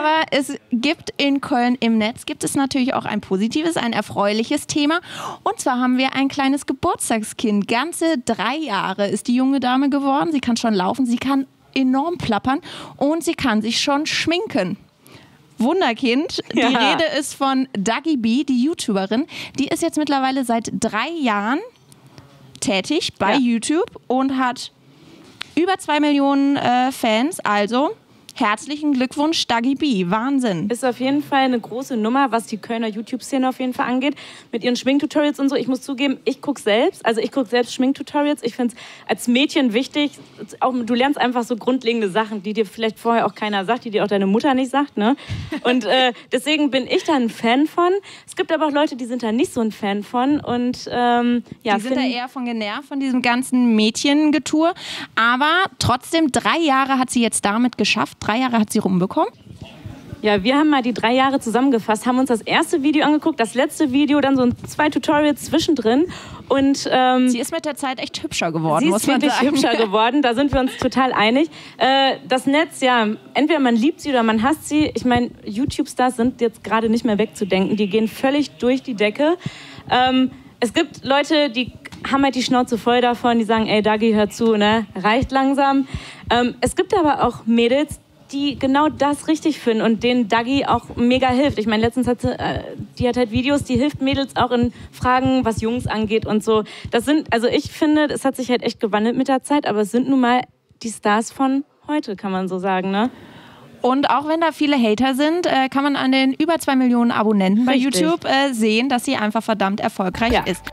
Aber es gibt in Köln im Netz, gibt es natürlich auch ein positives, ein erfreuliches Thema. Und zwar haben wir ein kleines Geburtstagskind. Ganze 3 Jahre ist die junge Dame geworden. Sie kann schon laufen, sie kann enorm plappern und sie kann sich schon schminken. Wunderkind. Ja. Die Rede ist von Dagi B, die YouTuberin. Die ist jetzt mittlerweile seit 3 Jahren tätig bei YouTube und hat über 2 Millionen Fans. Also herzlichen Glückwunsch, Dagi B. Wahnsinn. Ist auf jeden Fall eine große Nummer, was die Kölner YouTube-Szene auf jeden Fall angeht. Mit ihren Schminktutorials und so. Ich muss zugeben, ich gucke selbst Schminktutorials. Ich finde es als Mädchen wichtig. Auch, du lernst einfach so grundlegende Sachen, die dir vielleicht vorher auch keiner sagt, die dir auch deine Mutter nicht sagt. Ne? Und deswegen bin ich da ein Fan von. Es gibt aber auch Leute, die sind da nicht so ein Fan von. Und, die sind da eher von genervt, von diesem ganzen Mädchengetue. Aber trotzdem, 3 Jahre hat sie jetzt damit geschafft. 3 Jahre hat sie rumbekommen. Ja, wir haben mal die 3 Jahre zusammengefasst, haben uns das erste Video angeguckt, das letzte Video, dann so 2 Tutorials zwischendrin. Und, sie ist mit der Zeit echt hübscher geworden, muss man sagen. Sie ist wirklich hübscher geworden, da sind wir uns total einig. Das Netz, ja, entweder man liebt sie oder man hasst sie. Ich meine, YouTube-Stars sind jetzt gerade nicht mehr wegzudenken. Die gehen völlig durch die Decke. Es gibt Leute, die haben halt die Schnauze voll davon, die sagen, ey, Dagi, hör zu, ne? Reicht langsam. Es gibt aber auch Mädels, die genau das richtig finden und denen Dagi auch mega hilft. Ich meine, letztens hat die hat halt Videos, die hilft Mädels auch in Fragen, was Jungs angeht und so. Also ich finde, es hat sich halt echt gewandelt mit der Zeit, aber es sind nun mal die Stars von heute, kann man so sagen, ne? Und auch wenn da viele Hater sind, kann man an den über 2 Millionen Abonnenten bei Richtig. YouTube sehen, dass sie einfach verdammt erfolgreich ist.